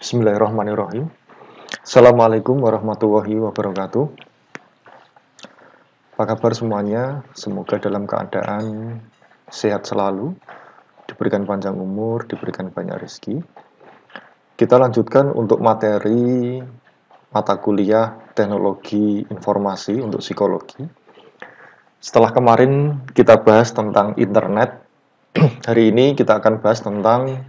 Bismillahirrahmanirrahim. Assalamualaikum warahmatullahi wabarakatuh. Apa kabar semuanya? Semoga dalam keadaan sehat selalu, diberikan panjang umur, diberikan banyak rezeki. Kita lanjutkan untuk materi mata kuliah teknologi informasi untuk psikologi. Setelah kemarin kita bahas tentang internet, hari ini kita akan bahas tentang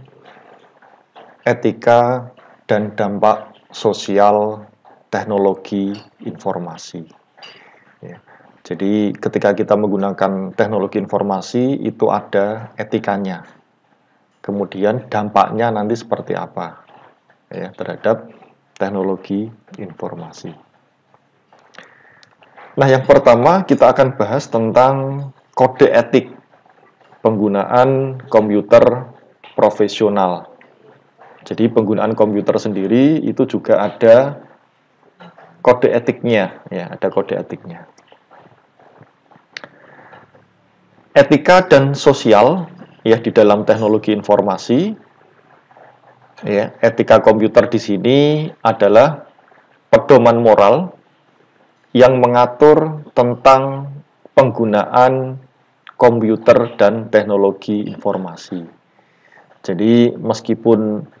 etika dan dampak sosial teknologi informasi. Ya. Jadi ketika kita menggunakan teknologi informasi itu ada etikanya. Kemudian dampaknya nanti seperti apa ya terhadap teknologi informasi. Nah, yang pertama kita akan bahas tentang kode etik penggunaan komputer profesional. Jadi penggunaan komputer sendiri itu juga ada kode etiknya, ya, ada kode etiknya. Etika dan sosial, ya, di dalam teknologi informasi, ya, etika komputer di sini adalah pedoman moral yang mengatur tentang penggunaan komputer dan teknologi informasi. Jadi meskipun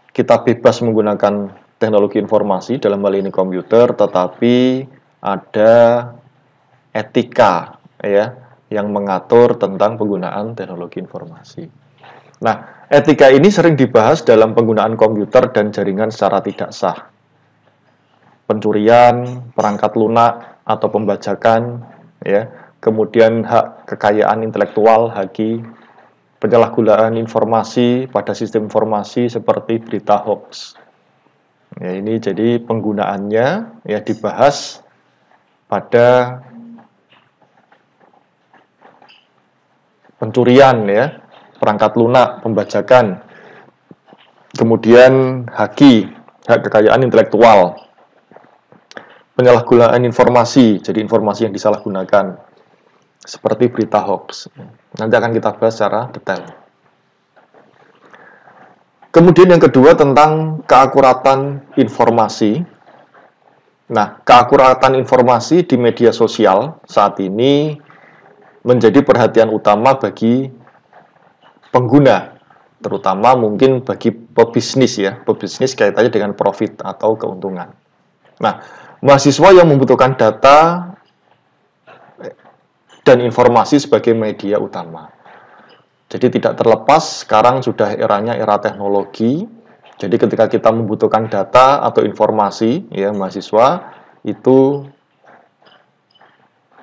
kita bebas menggunakan teknologi informasi, dalam hal ini komputer, tetapi ada etika ya yang mengatur tentang penggunaan teknologi informasi. Nah, etika ini sering dibahas dalam penggunaan komputer dan jaringan secara tidak sah. Pencurian, perangkat lunak atau pembajakan, ya, kemudian hak kekayaan intelektual, haki, penyalahgunaan informasi pada sistem informasi seperti berita hoax. Ya, ini jadi penggunaannya ya dibahas pada pencurian ya, perangkat lunak, pembajakan, kemudian haki, hak kekayaan intelektual, penyalahgunaan informasi, jadi informasi yang disalahgunakan seperti berita hoax. Nanti akan kita bahas secara detail. Kemudian yang kedua tentang keakuratan informasi. Nah, keakuratan informasi di media sosial saat ini menjadi perhatian utama bagi pengguna, terutama mungkin bagi pebisnis ya, pebisnis kaitannya dengan profit atau keuntungan. Nah, mahasiswa yang membutuhkan data dan informasi sebagai media utama. Jadi tidak terlepas, sekarang sudah eranya era teknologi. Jadi ketika kita membutuhkan data atau informasi, ya mahasiswa itu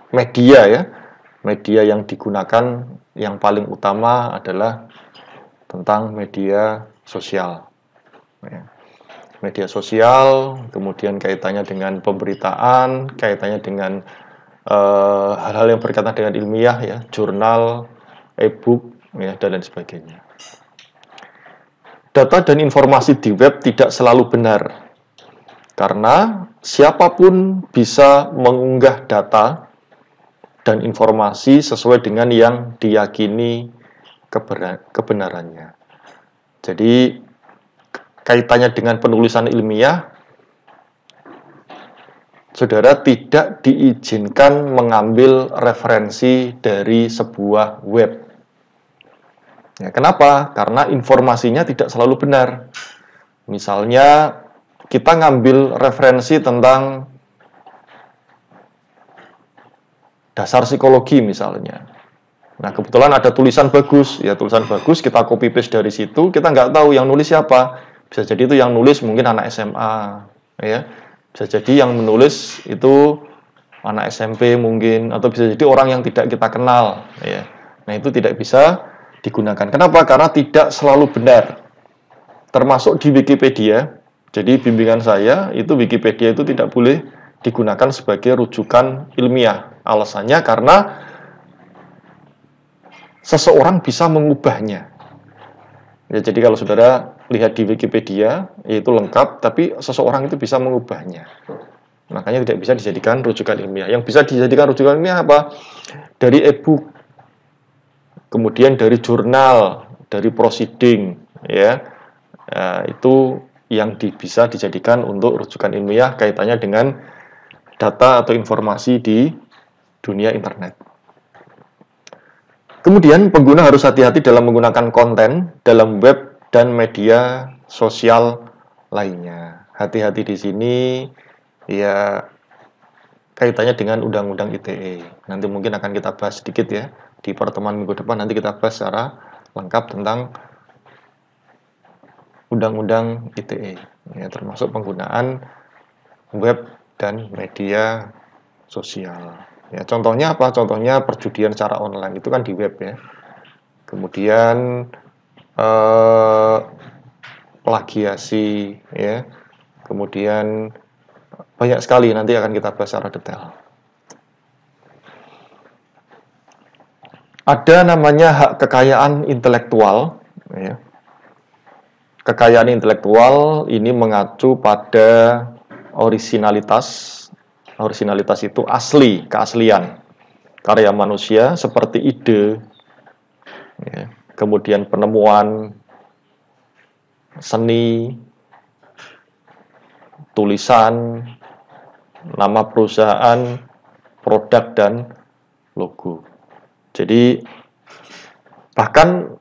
media ya, media yang digunakan yang paling utama adalah tentang media sosial. Ya. Media sosial, kemudian kaitannya dengan pemberitaan, kaitannya dengan hal-hal yang berkaitan dengan ilmiah ya, jurnal, e-book ya, dan lain sebagainya. Data dan informasi di web tidak selalu benar karena siapapun bisa mengunggah data dan informasi sesuai dengan yang diyakini kebenarannya. Jadi kaitannya dengan penulisan ilmiah, saudara tidak diizinkan mengambil referensi dari sebuah web. Ya, kenapa? Karena informasinya tidak selalu benar. Misalnya, kita ngambil referensi tentang dasar psikologi misalnya. Nah, kebetulan ada tulisan bagus. Ya, tulisan bagus, kita copy paste dari situ, kita nggak tahu yang nulis siapa. Bisa jadi itu yang nulis mungkin anak SMA. Ya. Bisa jadi yang menulis itu anak SMP mungkin, atau bisa jadi orang yang tidak kita kenal. Ya. Nah, itu tidak bisa digunakan. Kenapa? Karena tidak selalu benar. Termasuk di Wikipedia. Jadi bimbingan saya, itu Wikipedia itu tidak boleh digunakan sebagai rujukan ilmiah. Alasannya karena seseorang bisa mengubahnya. Ya, jadi kalau saudara lihat di Wikipedia, itu lengkap, tapi seseorang itu bisa mengubahnya. Makanya tidak bisa dijadikan rujukan ilmiah. Yang bisa dijadikan rujukan ilmiah apa? Dari e-book, kemudian dari jurnal, dari proceeding, ya, itu yang bisa dijadikan untuk rujukan ilmiah kaitannya dengan data atau informasi di dunia internet. Kemudian pengguna harus hati-hati dalam menggunakan konten dalam web dan media sosial lainnya. Hati-hati di sini ya kaitannya dengan Undang-Undang ITE. Nanti mungkin akan kita bahas sedikit ya di pertemuan minggu depan. Nanti kita bahas secara lengkap tentang Undang-Undang ITE, ya, termasuk penggunaan web dan media sosial. Ya, contohnya apa? Contohnya perjudian secara online itu kan di web ya. Kemudian plagiasi ya. Kemudian banyak sekali, nanti akan kita bahas secara detail. Ada namanya hak kekayaan intelektual ya. Kekayaan intelektual ini mengacu pada orisinalitas. Orisinalitas itu asli, keaslian karya manusia seperti ide, ya, kemudian penemuan, seni, tulisan, nama perusahaan, produk, dan logo. Jadi bahkan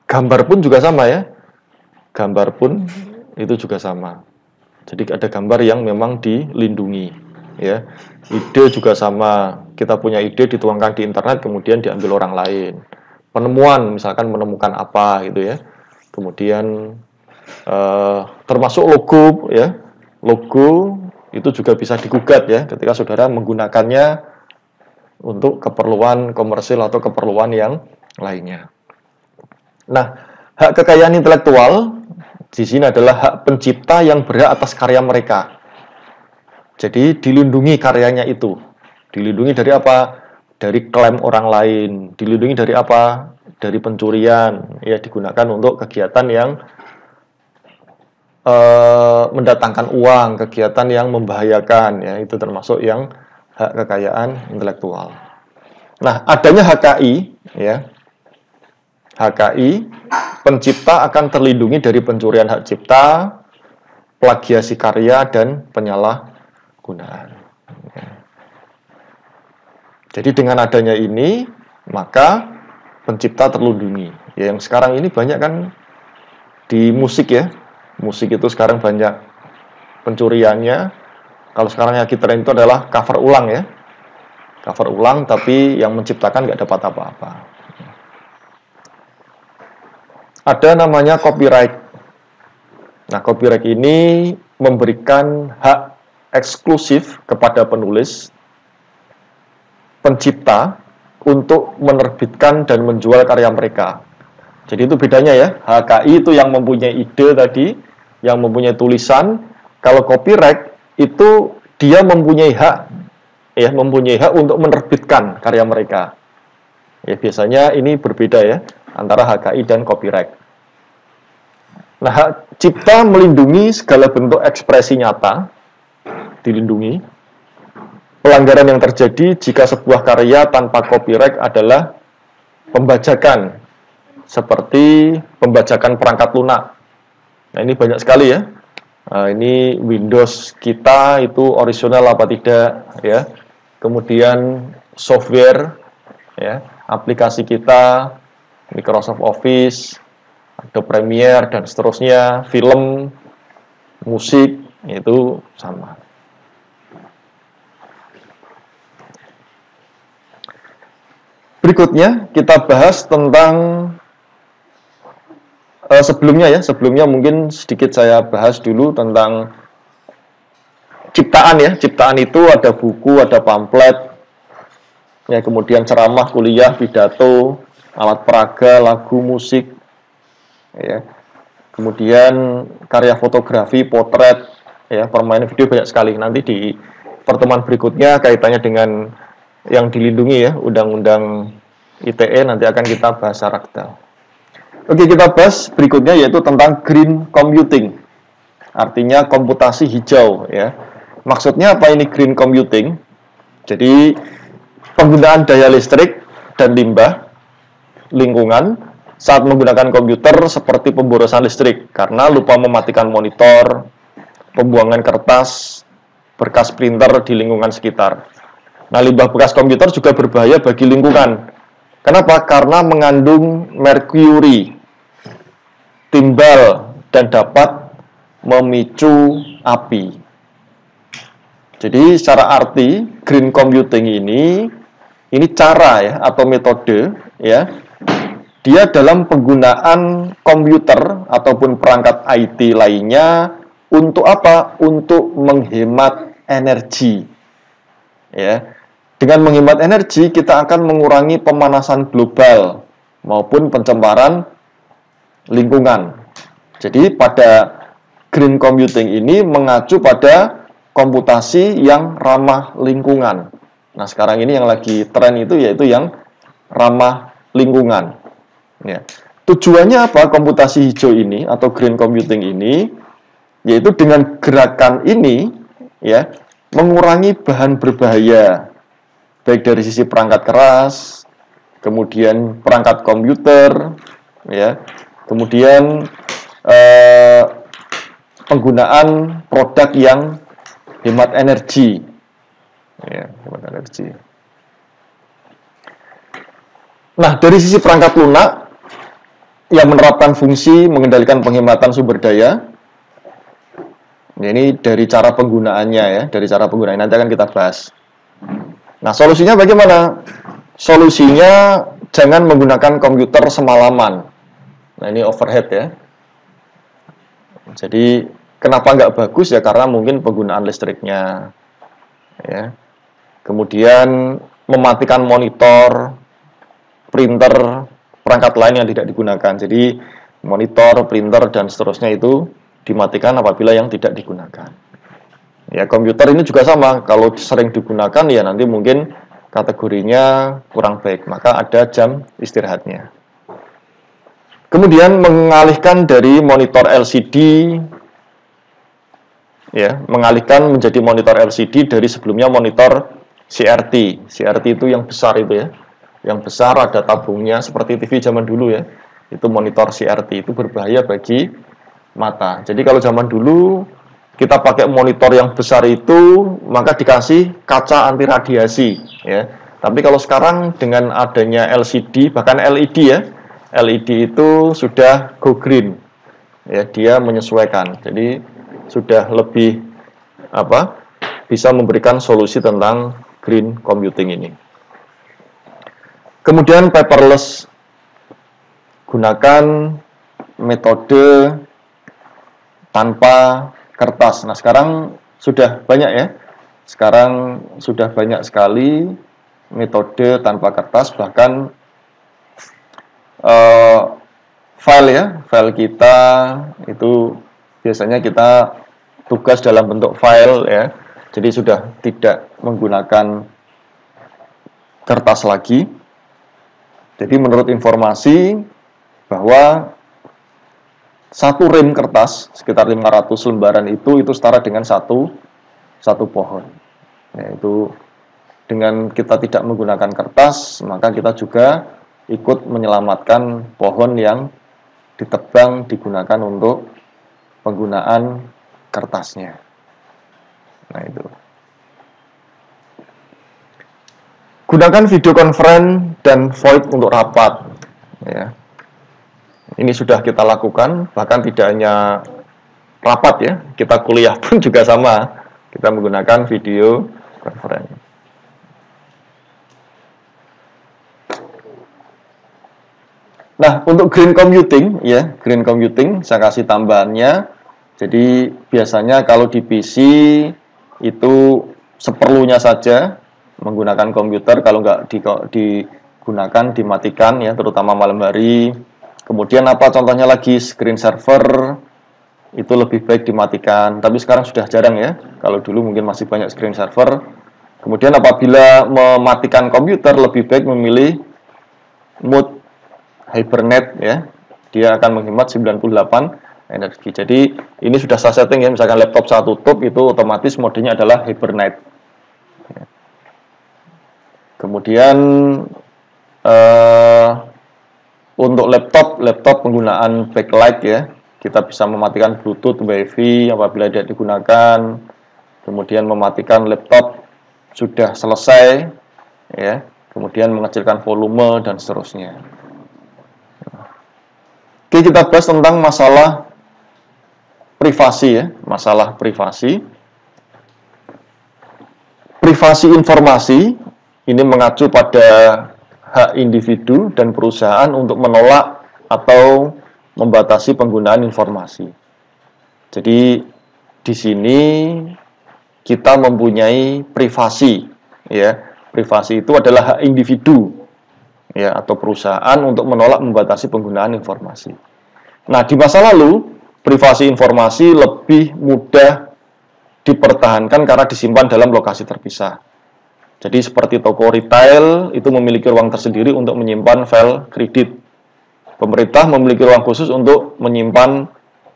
gambar pun juga sama ya. Gambar pun itu juga sama. Jadi ada gambar yang memang dilindungi ya. Ide juga sama. Kita punya ide dituangkan di internet kemudian diambil orang lain. Penemuan misalkan menemukan apa gitu ya. Kemudian termasuk logo ya. Logo itu juga bisa digugat ya ketika saudara menggunakannya untuk keperluan komersil atau keperluan yang lainnya. Nah, hak kekayaan intelektual di sini adalah hak pencipta yang berhak atas karya mereka. Jadi dilindungi karyanya itu. Dilindungi dari apa? Dari klaim orang lain. Dilindungi dari apa? Dari pencurian. Ya, digunakan untuk kegiatan yang mendatangkan uang, kegiatan yang membahayakan. Ya, itu termasuk yang hak kekayaan intelektual. Nah, adanya HKI, ya, HKI, pencipta akan terlindungi dari pencurian hak cipta, plagiasi karya, dan penyalahgunaan. Ya. Jadi dengan adanya ini, maka pencipta terlindungi. Ya, yang sekarang ini banyak kan di musik ya, musik itu sekarang banyak pencuriannya. Kalau sekarang yang kita tren itu adalah cover ulang ya. Cover ulang tapi yang menciptakan nggak dapat apa-apa. Ada namanya copyright. Nah, copyright ini memberikan hak eksklusif kepada penulis, pencipta untuk menerbitkan dan menjual karya mereka. Jadi itu bedanya ya. HKI itu yang mempunyai ide tadi, yang mempunyai tulisan. Kalau copyright itu dia mempunyai hak, ya, mempunyai hak untuk menerbitkan karya mereka. Ya, biasanya ini berbeda ya antara HKI dan copyright. Nah, hak cipta melindungi segala bentuk ekspresi nyata, dilindungi. Pelanggaran yang terjadi jika sebuah karya tanpa copyright adalah pembajakan, seperti pembajakan perangkat lunak. Nah, ini banyak sekali ya. Nah, ini Windows kita itu original apa tidak ya. Kemudian software ya, aplikasi kita, Microsoft Office, Adobe Premiere dan seterusnya, film, musik itu sama. Berikutnya kita bahas tentang sebelumnya mungkin sedikit saya bahas dulu tentang ciptaan ya. Ciptaan itu ada buku, ada pamflet, ya, kemudian ceramah, kuliah, pidato, alat peraga, lagu, musik, ya. Kemudian karya fotografi, potret, ya, permainan video banyak sekali. Nanti di pertemuan berikutnya kaitannya dengan yang dilindungi ya, Undang-Undang ITE nanti akan kita bahas secara detail. Oke, kita bahas berikutnya yaitu tentang green computing. Artinya komputasi hijau ya. Maksudnya apa ini green computing? Jadi penggunaan daya listrik dan limbah lingkungan saat menggunakan komputer seperti pemborosan listrik karena lupa mematikan monitor, pembuangan kertas, berkas printer di lingkungan sekitar. Nah, limbah bekas komputer juga berbahaya bagi lingkungan. Kenapa? Karena mengandung merkuri, timbal, dan dapat memicu api. Jadi secara arti green computing ini cara ya atau metode ya. Dia dalam penggunaan komputer ataupun perangkat IT lainnya untuk apa? Untuk menghemat energi. Ya. Dengan menghemat energi kita akan mengurangi pemanasan global maupun pencemaran lingkungan. Jadi pada green computing ini mengacu pada komputasi yang ramah lingkungan. Nah, sekarang ini yang lagi tren itu yaitu yang ramah lingkungan. Ya. Tujuannya apa komputasi hijau ini atau green computing ini? Yaitu dengan gerakan ini ya mengurangi bahan berbahaya baik dari sisi perangkat keras, kemudian perangkat komputer, ya, kemudian penggunaan produk yang hemat energi, ya, hemat energi. Nah, dari sisi perangkat lunak yang menerapkan fungsi mengendalikan penghematan sumber daya. Ini dari cara penggunaannya ya, dari cara penggunaan nanti akan kita bahas. Nah, solusinya bagaimana? Solusinya jangan menggunakan komputer semalaman. Nah, ini overhead ya. Jadi kenapa nggak bagus ya? Karena mungkin penggunaan listriknya. Ya. Kemudian mematikan monitor, printer, perangkat lain yang tidak digunakan. Jadi monitor, printer, dan seterusnya itu dimatikan apabila yang tidak digunakan. Ya, komputer ini juga sama. Kalau sering digunakan ya nanti mungkin kategorinya kurang baik. Maka ada jam istirahatnya. Kemudian mengalihkan dari monitor LCD, ya, mengalihkan menjadi monitor LCD dari sebelumnya monitor CRT. CRT itu yang besar itu ya. Yang besar ada tabungnya seperti TV zaman dulu ya. Itu monitor CRT itu berbahaya bagi mata. Jadi kalau zaman dulu kita pakai monitor yang besar itu maka dikasih kaca anti radiasi ya. Tapi kalau sekarang dengan adanya LCD bahkan LED ya. LED itu sudah go green. Ya, dia menyesuaikan. Jadi sudah lebih bisa memberikan solusi tentang green computing ini. Kemudian paperless, gunakan metode tanpa kertas. Nah, sekarang sudah banyak ya. Sekarang sudah banyak sekali metode tanpa kertas, bahkan file kita itu biasanya kita tugas dalam bentuk file ya. Jadi sudah tidak menggunakan kertas lagi. Jadi menurut informasi bahwa satu rem kertas sekitar 500 lembaran itu setara dengan satu pohon. Yaitu dengan kita tidak menggunakan kertas, maka kita juga ikut menyelamatkan pohon yang ditebang digunakan untuk penggunaan kertasnya. Nah, itu. Gunakan video conference dan VoIP untuk rapat. Ya. Ini sudah kita lakukan, bahkan tidak hanya rapat ya, kita kuliah pun juga sama. Kita menggunakan video conference. Nah, untuk green computing ya, green computing saya kasih tambahannya. Jadi biasanya kalau di PC itu seperlunya saja menggunakan komputer, kalau nggak digunakan dimatikan ya, terutama malam hari. Kemudian apa contohnya lagi, screen saver itu lebih baik dimatikan, tapi sekarang sudah jarang ya. Kalau dulu mungkin masih banyak screen saver. Kemudian apabila mematikan komputer lebih baik memilih mode hibernate ya. Dia akan menghemat 98 energi. Jadi ini sudah saya setting ya, misalkan laptop saya tutup itu otomatis modenya adalah hibernate. Kemudian Untuk laptop penggunaan backlight ya, kita bisa mematikan Bluetooth, WiFi apabila tidak digunakan, kemudian mematikan laptop sudah selesai, ya, kemudian mengecilkan volume dan seterusnya. Oke, kita bahas tentang masalah privasi ya, masalah privasi. Privasi informasi ini mengacu pada hak individu dan perusahaan untuk menolak atau membatasi penggunaan informasi. Jadi di sini kita mempunyai privasi, ya. Privasi itu adalah hak individu, ya, atau perusahaan untuk menolak membatasi penggunaan informasi. Nah, di masa lalu privasi informasi lebih mudah dipertahankan karena disimpan dalam lokasi terpisah. Jadi seperti toko retail itu memiliki ruang tersendiri untuk menyimpan file kredit. Pemerintah memiliki ruang khusus untuk menyimpan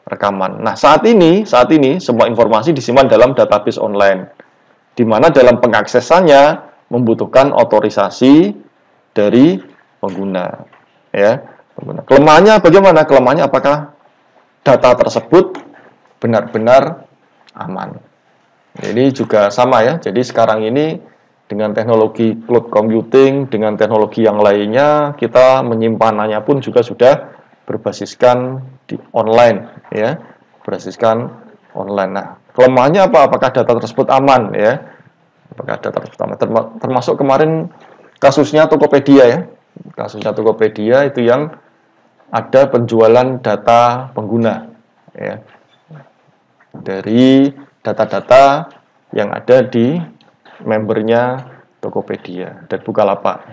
rekaman. Nah, saat ini semua informasi disimpan dalam database online, di mana dalam pengaksesannya membutuhkan otorisasi dari pengguna. Ya, pengguna. Kelemahannya bagaimana? Kelemahannya apakah data tersebut benar-benar aman? Ini juga sama ya. Jadi sekarang ini dengan teknologi cloud computing, dengan teknologi yang lainnya, kita menyimpanannya pun juga sudah berbasiskan di online, ya, berbasiskan online. Nah, kelemahannya apa? Apakah data tersebut aman, ya? Apakah data tersebut aman? Termasuk kemarin kasusnya Tokopedia, ya, kasusnya Tokopedia itu yang ada penjualan data pengguna, ya, dari data-data yang ada di membernya Tokopedia dan Bukalapak.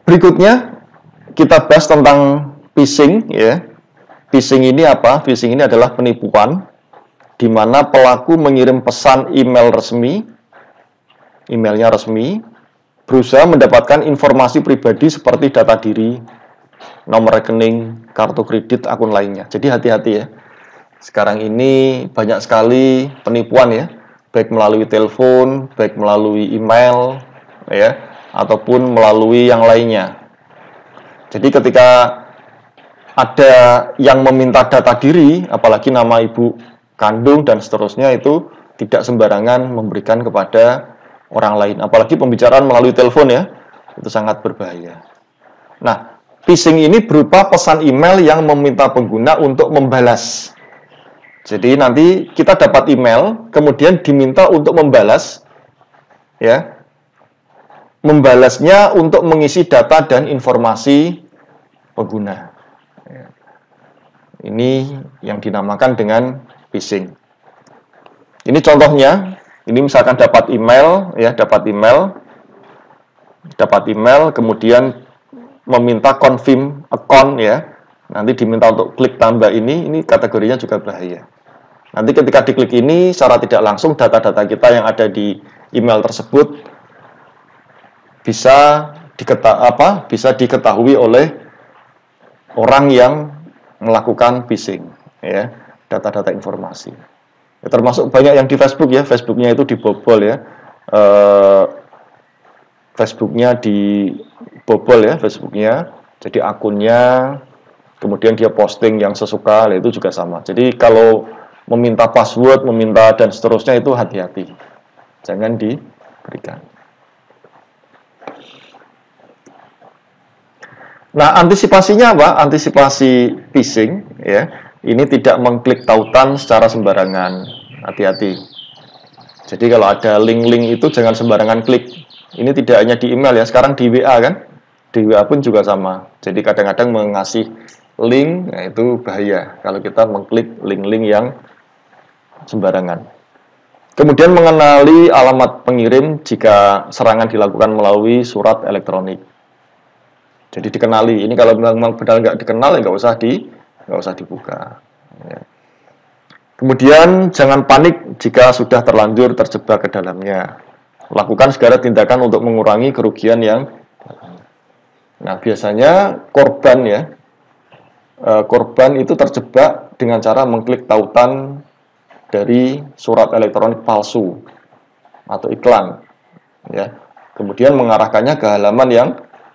Berikutnya kita bahas tentang phishing, ya. Phishing ini apa? Phishing ini adalah penipuan di mana pelaku mengirim pesan email resmi, emailnya resmi, berusaha mendapatkan informasi pribadi seperti data diri, nomor rekening, kartu kredit, akun lainnya. Jadi hati-hati ya. Sekarang ini banyak sekali penipuan ya, baik melalui telepon, baik melalui email, ya, ataupun melalui yang lainnya. Jadi ketika ada yang meminta data diri, apalagi nama ibu kandung dan seterusnya, itu tidak sembarangan memberikan kepada orang lain. Apalagi pembicaraan melalui telepon ya, itu sangat berbahaya. Nah, phishing ini berupa pesan email yang meminta pengguna untuk membalas. Jadi nanti kita dapat email, kemudian diminta untuk membalas, ya, membalasnya untuk mengisi data dan informasi pengguna. Ini yang dinamakan dengan phishing. Ini contohnya, ini misalkan dapat email, ya, dapat email, kemudian meminta confirm account, ya, nanti diminta untuk klik tambah ini kategorinya juga bahaya. Nanti ketika diklik ini, secara tidak langsung data-data kita yang ada di email tersebut bisa diketahui oleh orang yang melakukan phishing, ya, data-data informasi. Ya, termasuk banyak yang di Facebook ya, Facebooknya itu dibobol ya, Facebooknya dibobol ya, Facebooknya, jadi akunnya, kemudian dia posting yang sesuka, itu juga sama. Jadi kalau meminta password, meminta dan seterusnya itu hati-hati, jangan diberikan. Nah, antisipasinya apa? Antisipasi phishing, ya, ini tidak mengklik tautan secara sembarangan, hati-hati. Jadi kalau ada link-link itu jangan sembarangan klik. Ini tidak hanya di email ya, sekarang di WA kan, di WA pun juga sama. Jadi kadang-kadang mengasih link, nah itu bahaya kalau kita mengklik link-link yang sembarangan. Kemudian mengenali alamat pengirim jika serangan dilakukan melalui surat elektronik. Jadi dikenali. Ini kalau memang benar nggak dikenal, ya nggak usah dibuka. Ya. Kemudian jangan panik jika sudah terlanjur terjebak ke dalamnya. Lakukan segala tindakan untuk mengurangi kerugian yang. Nah, biasanya korban itu terjebak dengan cara mengklik tautan dari surat elektronik palsu atau iklan, ya. kemudian mengarahkannya ke halaman yang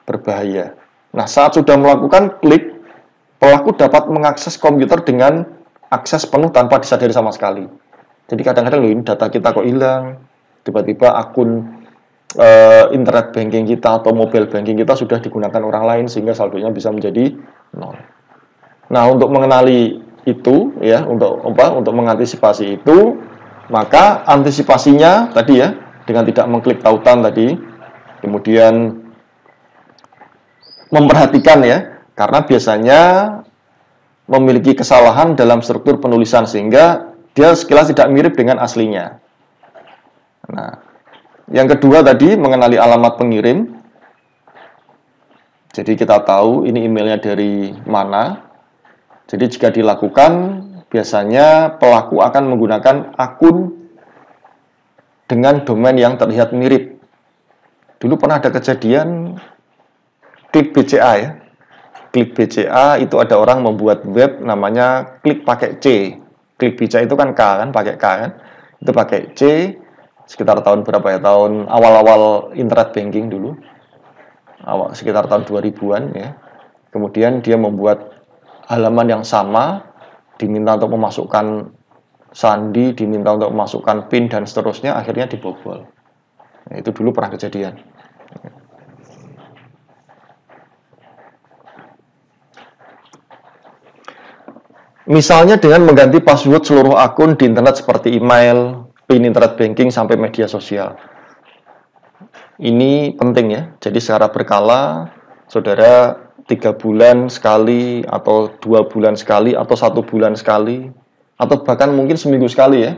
berbahaya. Nah, saat sudah melakukan klik, pelaku dapat mengakses komputer dengan akses penuh tanpa disadari sama sekali. Jadi kadang-kadang ini data kita kok hilang, tiba-tiba akun internet banking kita atau mobile banking kita sudah digunakan orang lain sehingga saldonya bisa menjadi 0. Nah, untuk mengenali itu ya, untuk mengantisipasi itu, maka antisipasinya tadi ya, dengan tidak mengklik tautan tadi, kemudian memperhatikan ya, karena biasanya memiliki kesalahan dalam struktur penulisan sehingga dia sekilas tidak mirip dengan aslinya. Nah, yang kedua tadi mengenali alamat pengirim. Jadi kita tahu ini emailnya dari mana. Jadi jika dilakukan, biasanya pelaku akan menggunakan akun dengan domain yang terlihat mirip. Dulu pernah ada kejadian klik BCA ya. Klik BCA itu ada orang membuat web namanya klik pakai C. Klik BCA itu kan K kan, pakai K kan. Itu pakai C. Sekitar tahun berapa ya? Tahun awal-awal internet banking dulu. Sekitar tahun 2000-an ya. Kemudian dia membuat halaman yang sama, diminta untuk memasukkan sandi, diminta untuk memasukkan PIN dan seterusnya, akhirnya dibobol. Nah, itu dulu pernah kejadian. Misalnya dengan mengganti password seluruh akun di internet seperti email, PIN internet banking, sampai media sosial. Ini penting ya. Jadi secara berkala, saudara 3 bulan sekali, atau 2 bulan sekali, atau 1 bulan sekali, atau bahkan mungkin seminggu sekali ya,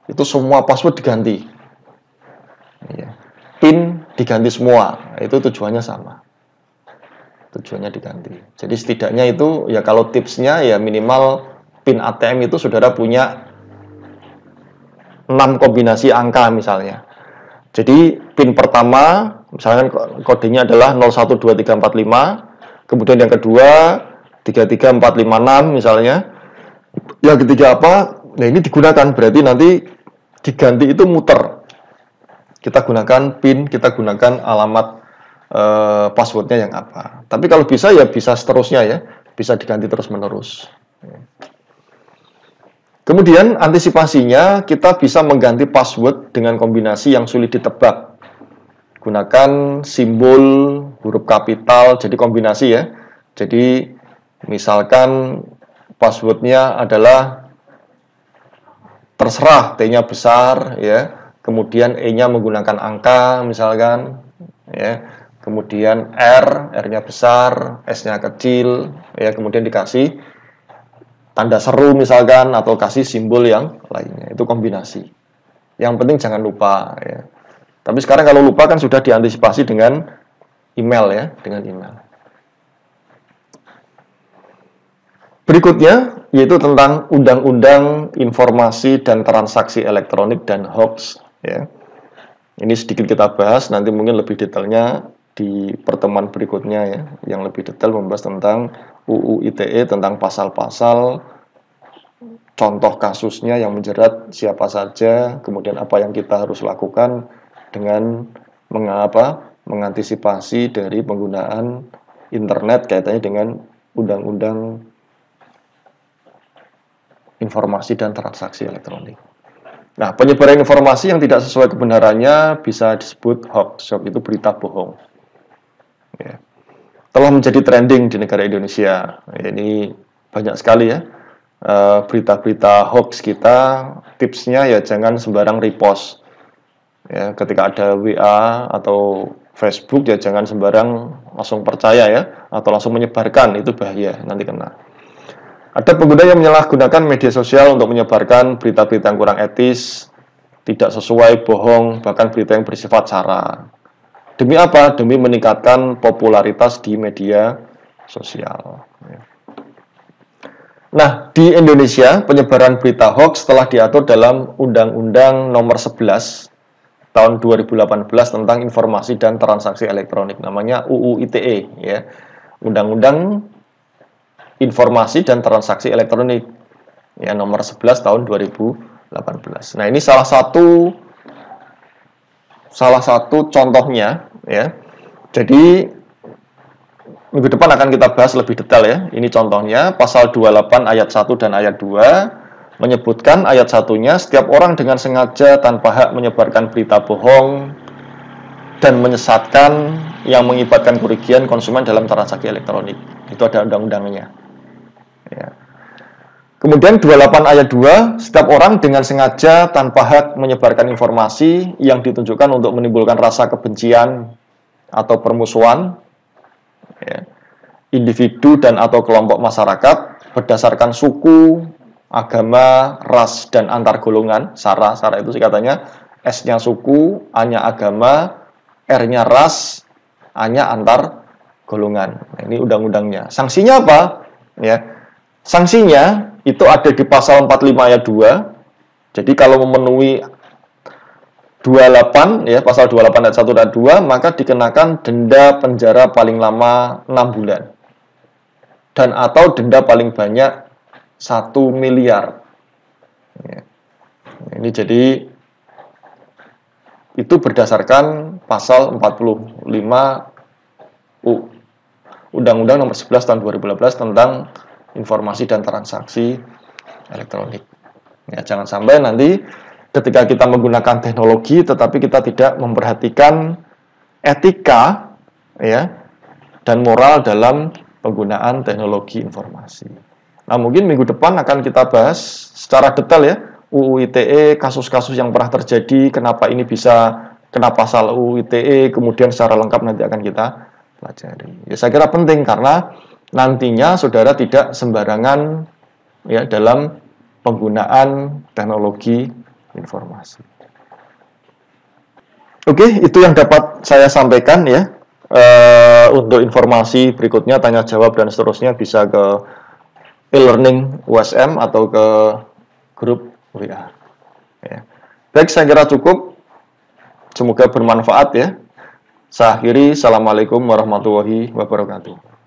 itu semua password diganti. PIN diganti semua, itu tujuannya sama. Tujuannya diganti. Jadi setidaknya itu, ya kalau tipsnya ya minimal PIN ATM itu saudara punya 6 kombinasi angka misalnya. Jadi PIN pertama, misalnya kodenya adalah 012345, kemudian yang kedua 33456 misalnya. Yang ketiga apa? Nah ini digunakan, berarti nanti diganti itu muter. Kita gunakan PIN, kita gunakan alamat passwordnya yang apa. Tapi kalau bisa ya bisa seterusnya ya, bisa diganti terus-menerus. Kemudian antisipasinya kita bisa mengganti password dengan kombinasi yang sulit ditebak. Gunakan simbol huruf kapital, jadi kombinasi ya. Jadi misalkan passwordnya adalah terserah, T-nya besar ya, kemudian E-nya menggunakan angka misalkan ya, kemudian R-nya besar, S-nya kecil ya, kemudian dikasih tanda seru misalkan, atau kasih simbol yang lainnya. Itu kombinasi. Yang penting jangan lupa ya. Tapi sekarang kalau lupa kan sudah diantisipasi dengan email ya, dengan email. Berikutnya yaitu tentang Undang-Undang Informasi dan Transaksi Elektronik dan Hoax ya. Ini sedikit kita bahas, nanti mungkin lebih detailnya di pertemuan berikutnya ya, yang lebih detail membahas tentang UU ITE, tentang pasal-pasal, contoh kasusnya yang menjerat siapa saja, kemudian apa yang kita harus lakukan dengan mengantisipasi dari penggunaan internet kaitannya dengan Undang-Undang Informasi dan Transaksi Elektronik. Nah, penyebaran informasi yang tidak sesuai kebenarannya bisa disebut hoax. Hoax itu berita bohong. Ya. Telah menjadi trending di negara Indonesia. Ini banyak sekali ya berita-berita hoax kita. Tipsnya ya jangan sembarang repost. Ya, ketika ada WA atau Facebook ya jangan sembarang langsung percaya ya, atau langsung menyebarkan, itu bahaya, nanti kena. Ada pengguna yang menyalahgunakan media sosial untuk menyebarkan berita-berita yang kurang etis, tidak sesuai, bohong, bahkan berita yang bersifat sara. Demi apa? Demi meningkatkan popularitas di media sosial. Nah, di Indonesia, penyebaran berita hoax telah diatur dalam Undang-Undang Nomor 11 Tahun 2018 tentang Informasi dan Transaksi Elektronik, namanya UU ITE, ya. Undang-Undang Informasi dan Transaksi Elektronik, ya, Nomor 11 Tahun 2018. Nah, ini salah satu contohnya ya. Jadi minggu depan akan kita bahas lebih detail ya. Ini contohnya pasal 28 ayat 1 dan ayat 2 menyebutkan ayat satunya, setiap orang dengan sengaja tanpa hak menyebarkan berita bohong dan menyesatkan yang mengibatkan kerugian konsumen dalam transaksi elektronik. Itu ada undang-undangnya. Ya. Kemudian 28 ayat 2, setiap orang dengan sengaja tanpa hak menyebarkan informasi yang ditunjukkan untuk menimbulkan rasa kebencian atau permusuhan, ya, individu dan atau kelompok masyarakat berdasarkan suku, agama, ras, dan antar golongan. SARA itu singkatannya, S-nya suku, A-nya agama, R-nya ras, A-nya antar golongan. Nah, ini undang-undangnya. Sanksinya apa? Ya, sanksinya itu ada di pasal 45 ayat 2. Jadi kalau memenuhi 28 ya, pasal 28 ayat 1 dan 2, maka dikenakan denda penjara paling lama 6 bulan. Dan atau denda paling banyak 1 miliar. Ya. Ini jadi itu berdasarkan pasal 45 Undang-Undang Nomor 11 Tahun 2018 tentang informasi dan transaksi elektronik. Ya, jangan sampai nanti ketika kita menggunakan teknologi tetapi kita tidak memperhatikan etika ya dan moral dalam penggunaan teknologi informasi. Nah, mungkin minggu depan akan kita bahas secara detail ya UU ITE, kasus-kasus yang pernah terjadi, kenapa ini bisa kena pasal UU ITE, kemudian secara lengkap nanti akan kita pelajari. Ya, saya kira penting karena nantinya saudara tidak sembarangan ya dalam penggunaan teknologi informasi. Oke, itu yang dapat saya sampaikan ya. Untuk informasi berikutnya, tanya jawab dan seterusnya bisa ke e-learning USM atau ke grup WA. Ya. Baik, saya kira cukup. Semoga bermanfaat ya. Saya akhiri. Assalamualaikum warahmatullahi wabarakatuh.